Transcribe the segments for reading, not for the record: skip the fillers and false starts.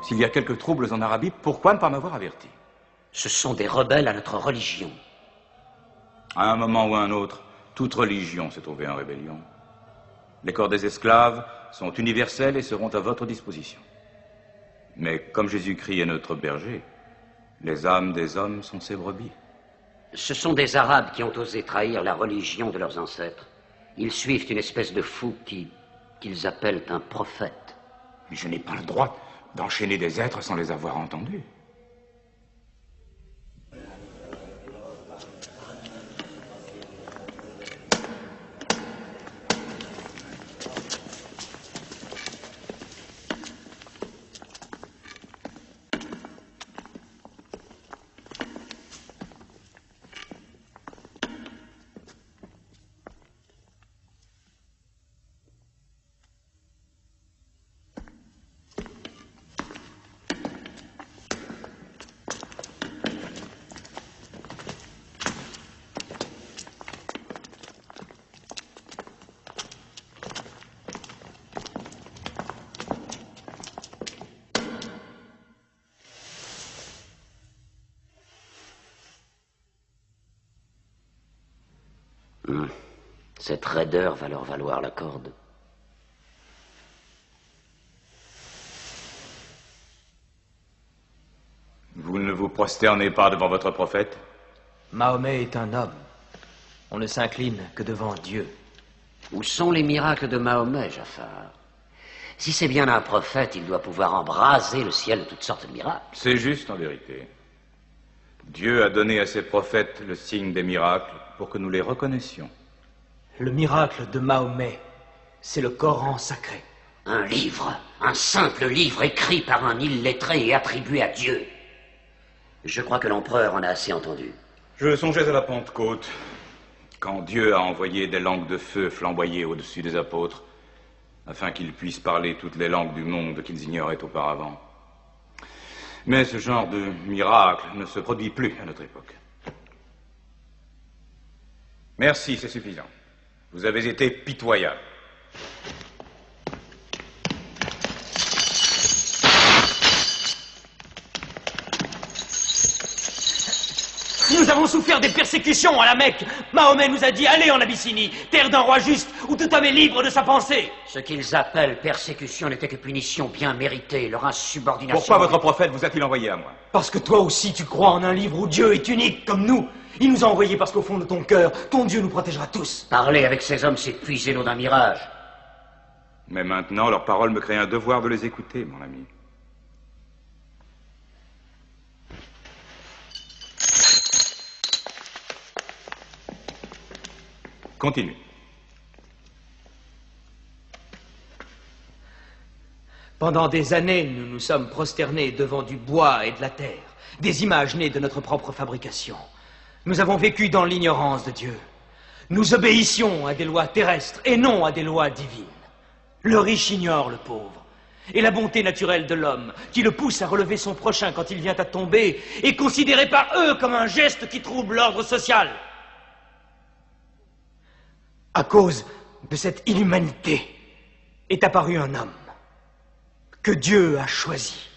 S'il y a quelques troubles en Arabie, pourquoi ne pas m'avoir averti? Ce sont des rebelles à notre religion. À un moment ou à un autre, toute religion s'est trouvée en rébellion. Les corps des esclaves sont universels et seront à votre disposition. Mais comme Jésus-Christ est notre berger, les âmes des hommes sont ses brebis. Ce sont des Arabes qui ont osé trahir la religion de leurs ancêtres. Ils suivent une espèce de fou qu'ils appellent un prophète. Mais je n'ai pas le droit d'enchaîner des êtres sans les avoir entendus. Cette raideur va leur valoir la corde. Vous ne vous prosternez pas devant votre prophète? Mahomet est un homme. On ne s'incline que devant Dieu. Où sont les miracles de Mahomet, Jafar? Si c'est bien un prophète, il doit pouvoir embraser le ciel de toutes sortes de miracles. C'est juste en vérité. Dieu a donné à ses prophètes le signe des miracles pour que nous les reconnaissions. Le miracle de Mahomet, c'est le Coran sacré. Un livre, un simple livre écrit par un illettré et attribué à Dieu. Je crois que l'empereur en a assez entendu. Je songeais à la Pentecôte, quand Dieu a envoyé des langues de feu flamboyer au-dessus des apôtres, afin qu'ils puissent parler toutes les langues du monde qu'ils ignoraient auparavant. Mais ce genre de miracle ne se produit plus à notre époque. Merci, c'est suffisant. Vous avez été pitoyable. Nous avons souffert des persécutions à la Mecque. Mahomet nous a dit, allez en Abyssinie, terre d'un roi juste, où tout homme est libre de sa pensée. Ce qu'ils appellent persécution n'était que punition bien méritée, leur insubordination... Pourquoi votre prophète vous a-t-il envoyé à moi? Parce que toi aussi tu crois en un livre où Dieu est unique, comme nous. Il nous a envoyés parce qu'au fond de ton cœur, ton Dieu nous protégera tous. Parler avec ces hommes, c'est puiser l'eau d'un mirage. Mais maintenant, leur parole me crée un devoir de les écouter, mon ami. Continue. Pendant des années, nous nous sommes prosternés devant du bois et de la terre, des images nées de notre propre fabrication. Nous avons vécu dans l'ignorance de Dieu. Nous obéissions à des lois terrestres et non à des lois divines. Le riche ignore le pauvre. Et la bonté naturelle de l'homme, qui le pousse à relever son prochain quand il vient à tomber, est considérée par eux comme un geste qui trouble l'ordre social. À cause de cette inhumanité est apparu un homme que Dieu a choisi.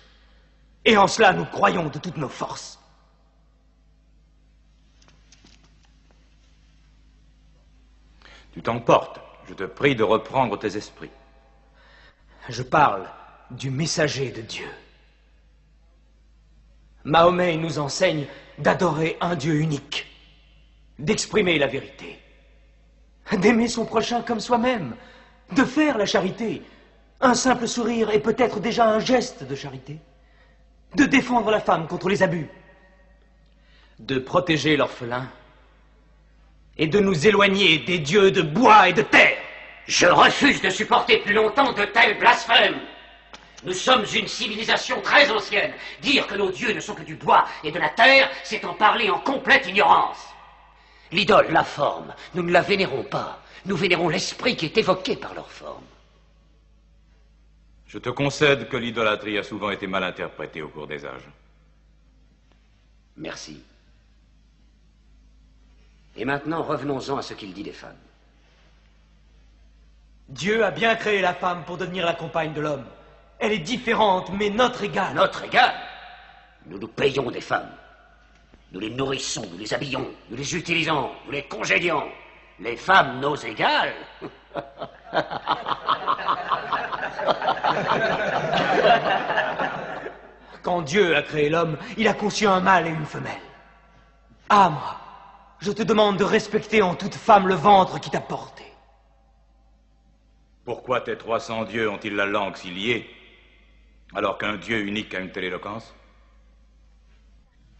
Et en cela, nous croyons de toutes nos forces. Tu t'emportes. Je te prie de reprendre tes esprits. Je parle du messager de Dieu. Mahomet nous enseigne d'adorer un Dieu unique, d'exprimer la vérité, d'aimer son prochain comme soi-même, de faire la charité. Un simple sourire est peut-être déjà un geste de charité. De défendre la femme contre les abus, de protéger l'orphelin et de nous éloigner des dieux de bois et de terre. Je refuse de supporter plus longtemps de tels blasphèmes. Nous sommes une civilisation très ancienne. Dire que nos dieux ne sont que du bois et de la terre, c'est en parler en complète ignorance. L'idole, la forme, nous ne la vénérons pas. Nous vénérons l'esprit qui est évoqué par leur forme. Je te concède que l'idolâtrie a souvent été mal interprétée au cours des âges. Merci. Et maintenant, revenons-en à ce qu'il dit des femmes. Dieu a bien créé la femme pour devenir la compagne de l'homme. Elle est différente, mais notre égale. Notre égale? Nous nous payons des femmes. Nous les nourrissons, nous les habillons, nous les utilisons, nous les congédions. Les femmes, nos égales? Quand Dieu a créé l'homme, il a conçu un mâle et une femelle. Amra, je te demande de respecter en toute femme le ventre qui t'a porté. Pourquoi tes 300 dieux ont-ils la langue si liée, alors qu'un Dieu unique a une telle éloquence?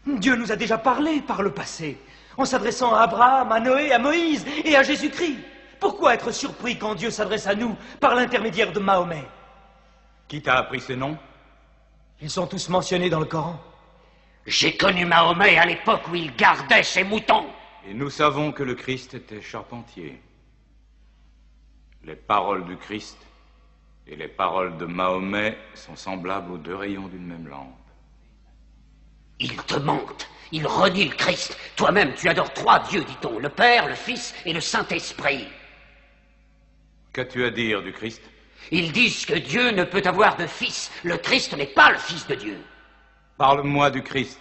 Dieu nous a déjà parlé par le passé, en s'adressant à Abraham, à Noé, à Moïse et à Jésus-Christ. Pourquoi être surpris quand Dieu s'adresse à nous par l'intermédiaire de Mahomet? Qui t'a appris ces noms? Ils sont tous mentionnés dans le Coran. J'ai connu Mahomet à l'époque où il gardait ses moutons. Et nous savons que le Christ était charpentier. Les paroles du Christ et les paroles de Mahomet sont semblables aux deux rayons d'une même lampe. Il te mente. Il renie le Christ. Toi-même, tu adores 3 dieux, dit-on. Le Père, le Fils et le Saint-Esprit. Qu'as-tu à dire du Christ? Ils disent que Dieu ne peut avoir de fils. Le Christ n'est pas le Fils de Dieu. Parle-moi du Christ.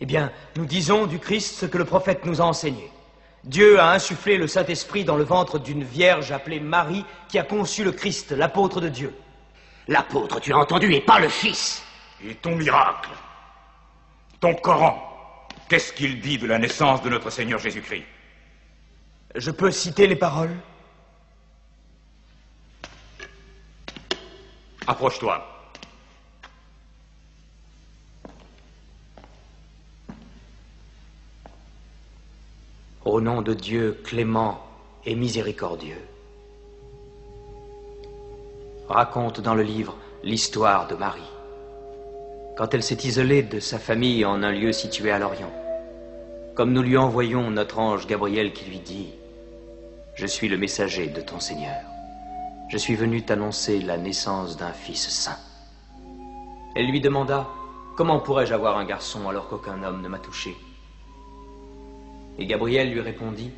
Eh bien, nous disons du Christ ce que le prophète nous a enseigné. Dieu a insufflé le Saint-Esprit dans le ventre d'une vierge appelée Marie qui a conçu le Christ, l'apôtre de Dieu. L'apôtre, tu as entendu, et pas le Fils. Et ton miracle, ton Coran, qu'est-ce qu'il dit de la naissance de notre Seigneur Jésus-Christ? Je peux citer les paroles? Approche-toi. Au nom de Dieu clément et miséricordieux. Raconte dans le livre l'histoire de Marie, quand elle s'est isolée de sa famille en un lieu situé à l'Orient. Comme nous lui envoyons notre ange Gabriel qui lui dit « Je suis le messager de ton Seigneur. Je suis venu t'annoncer la naissance d'un fils saint. » Elle lui demanda « Comment pourrais-je avoir un garçon alors qu'aucun homme ne m'a touché ?» Et Gabriel lui répondit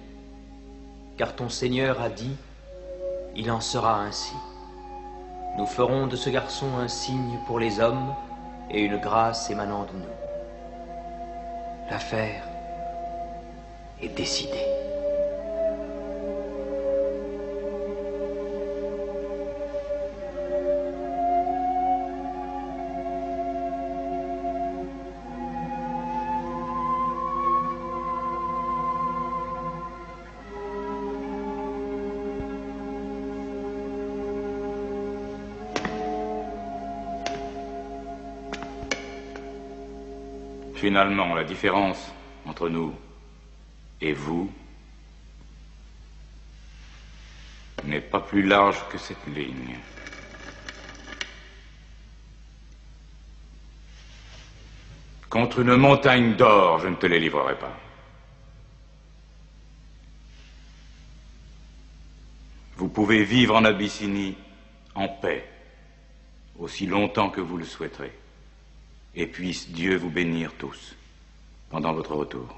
« Car ton Seigneur a dit, il en sera ainsi. Nous ferons de ce garçon un signe pour les hommes et une grâce émanant de nous. » L'affaire est décidée. Finalement, la différence entre nous et vous n'est pas plus large que cette ligne. Contre une montagne d'or, je ne te les livrerai pas. Vous pouvez vivre en Abyssinie en paix, aussi longtemps que vous le souhaiterez. Et puisse Dieu vous bénir tous pendant votre retour.